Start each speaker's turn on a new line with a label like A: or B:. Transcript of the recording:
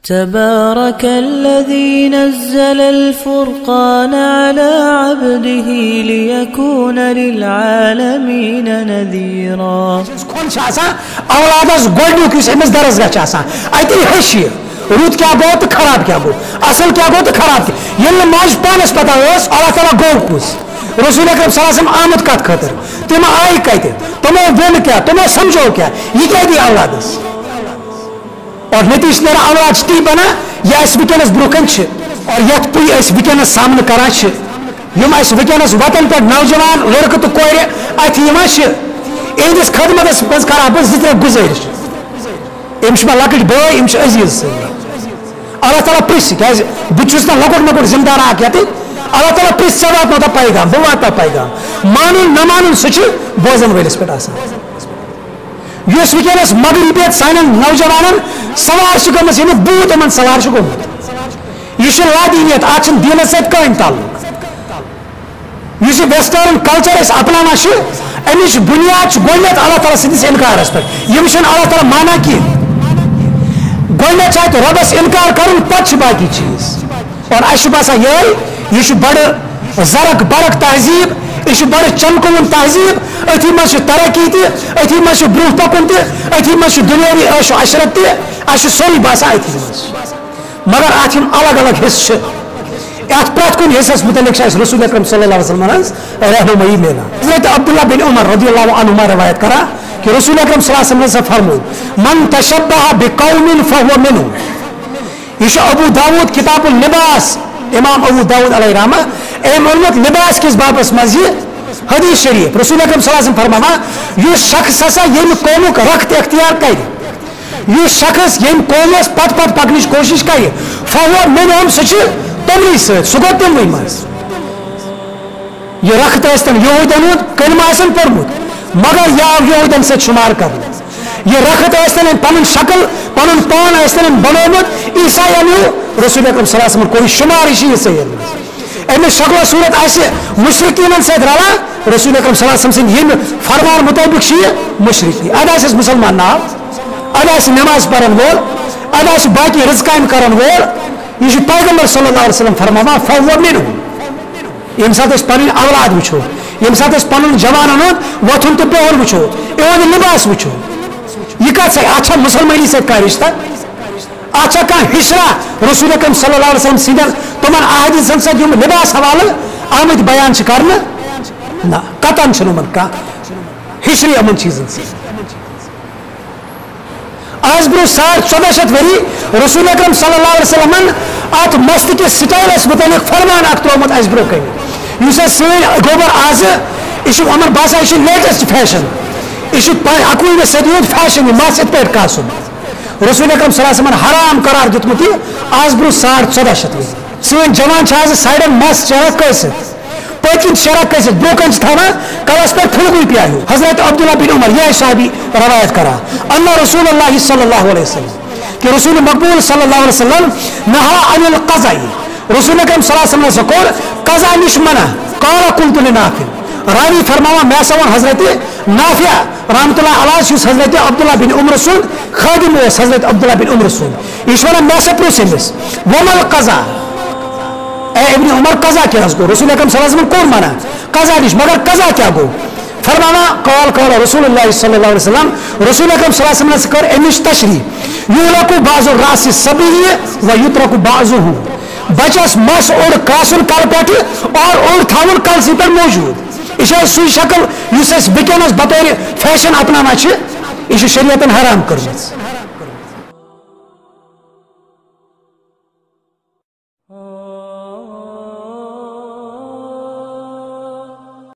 A: تبارك الذي نزل الفرقان على عبده ليكون للعالمين نذيرا.
B: کون چھ آسان اولادس گوڈنیک یس امس درسگاہ چھ آسان اتی ہشی رود کیا گو تو خراب کیا گو اصل کیا گو تو خراب تھی یل ماج پانس پتہ اس اللہ تعالیٰ گو کس رسول اکرم صلی اللہ علیہ وسلم آمد کت خاطر تم آئی کت تمو ون کیا تمو سمجھو کیا یہ کیا دی اولادس اور نتیج نیرا اولاد تی بنا یہ اس وکنس برکن اور یت پی اس وکنس سامنے کران یم اس وکنس وطن پہ نوجوان لڑکے تو کور ات اہندس خدمت مز کرا بہ زٕ ترٛےٚ گزٲرش ام لکٹ بٲے ام عزیز اللہ تعالیٰ پرژھ کیٛازِ بہٕ چھُس نا لۄکُٹ مۄکُٹ ذمہٕ دار اکھ یتھ اللہ تعالیٰ پرژھ ژےٚ واتنو تا پیغام بہٕ واتناو پیغام مانُن نہ مانُن سُہ چھُ بوزن وٲلِس پٮ۪ٹھ آسان یُس وٕنکیٚنس مغربیت سانٮ۪ن نوجوانن سوار چھُ گٔمٕژ ییٚمیُک بوٗت یِمن سوار چھُ گوٚمُت یہِ چھُ لادیٖنیت اتھ چھُنہٕ دیٖنس سۭتۍ کٕہٕنۍ تعلق یُس یہِ ویسٹٲرن کلچر أسۍ اپناوان چھِ امِچ بُنیاد چھِ گۄڈنیٚتھ اللہ تعالیٰ سٕنٛدِس انکارس پٮ۪ٹھ یِم چھِنہٕ اللہ تعالیٰ مانان کینٛہہ گۄڈنیٚتھ چھُ اتہِ رۄبس انکار کرُن پتہٕ چھِ باقٕے چیٖز اور اسہِ چھُ باسان یہِ چھُ بڑٕ زرق برق تہذیب یہ بڑے چمکون تہذیب اتھی مز ترقی تہ اتھی مز برو پکن تہ اتھی مز دنیاوی عیش و عشرت تہ اس سوری باسان اتھی مز مگر ات الگ الگ حصہ ات پرت کن حصس متعلق رسول اکرم صلی اللہ علیہ وسلم رہنمائی ملا حضرت عبداللہ بن عمر رضی اللہ عنہما روایت کرا کہ رسول اکرم صلی اللہ علیہ وسلم سے فرمود من تشبہ بقوم فهو منهم یہ ابو داود کتاب اللباس امام ابو داود علیہ رحمہ ام علمت لباس کس بابس مز حدیث شریف رسول اکرم صلی اللہ علیہ وسلم فرمانا یہ شخص ہسا یم قومک رخت اختیار کر یہ شخص یم قومس پت پت پکنچ کوشش کر فہو منہم سہ تمنی ست سہ گو تموی مز یہ رخت ٲسۍتن یہودین ہُنٛد کلمہ آسن پوٚرمُت مگر یہ آو یہودین سۭتۍ شمار کرنہٕ یہ رخت ٲسۍتن پنن شکل پنن پان ٲسۍتن بنومُت عیسائین رسول اکرم صلی اللہ علیہ وسلم کوئی شمار یہ عیسائین مز امس شکل و صورت آسہِ مشرقین ست رلان رسول اکرم صلی اللہ علیہ وسلم سٕنٛدِ فرمان مطابق یہ مشرقی اد آسٮ۪س مسلمان ناو اد آسہِ نماز پرن وول اد آسہِ باقی رٕژ کامہِ کرن وول یہ چھُ پیغمبر صلی اللہ علیہ وسلم فرماوان فهو منهم ییٚمہِ ساتہٕ أسۍ پنٕنۍ اولاد وٕچھو ییٚمہِ ساتہٕ أسۍ پنُن جوانن ہُنٛد وۄتھُن تہٕ بِہُن وٕچھو اِہُنٛد لباس وٕچھو یہ کتھ سۭتۍ اتھ چھا مسلمٲنی سۭتۍ کانٛہہ رشتہ اتھ چھا کانٛہہ ہشرا رسول اکرم صلی اللہ علیہ وسلم سٕنٛدٮ۪ن تمن احادیثن سۭتۍ یِم لباس حوالہٕ آمٕتۍ بیان چھِ کرنہٕ نہ قطعاً چھُنہٕ یِمن کانٛہہ ہشری یِمن چیٖزن سۭتۍ آز برونٛہہ 1400 ؤری رسول اکرم صلی اللہ علیہ وسلمن ات مست کس سٹائلس متعلق فرمان اکھ ترومت اس برونٛہہ کٔنۍ یُس اسہِ سٲنۍ گوبر آز یہِ چھُ یِمن باسان یہِ چھُ لیٹسٹ فیشن یہ 21ویں صدی ہُنٛد فیشن یہ مس یِتھ پٲٹھۍ کاسُن رسول اکرم صلی اللہ علیہ وسلم حرام قرار دیُتمُت یہِ آز برونٛہہ 1400 ؤری سٲنۍ جوان چھِ آز سایڈن مس چرک کٔسِتھ پٔتکِنۍ شرک کٔسِتھ برونٛہہ کَنہِ چھِ تھاوان کلس پٮ۪ٹھ پھُلگوٗپۍ پیٛالہِ حضرت عبداللہ بن عمر یہ صحابی روایت کران ان رسول اللہ صلی اللہ علیہ وسلم کہ رسول مقبول صلی اللہ علیہ وسلم نہا عن القضاء رسول اکرم صلی اللہ علیہ وسلم سے کور قضا نش منع قال قلت لنافع راوی فرماوا میں سوان حضرت نافع رحمۃ اللہ علیہ یس حضرت عبداللہ بن عمر سن خادم اس حضرت عبداللہ بن عمر سن یہ ونان میں سے پرژھ أمِس وما القضا اے ابن عمر قضا کیا گو رسول اکرم صلی اللہ علیہ وسلم کون مانا قضا نش مگر قضا کیا گو فرمانا قال رسول اللہ صلی اللہ علیہ وسلم رسول اکرم صلی اللہ علیہ وسلم سے کر امش تشریح یولق بعض الراس الصبی ویترک بعضه بچس مس اوڑ کاسن کل پہ اور اوڑ تھاون کلسی پہ موجود یہ سی شکل اس ونکس بطور فیشن اپنانا یہ شریعتن حرام کرمت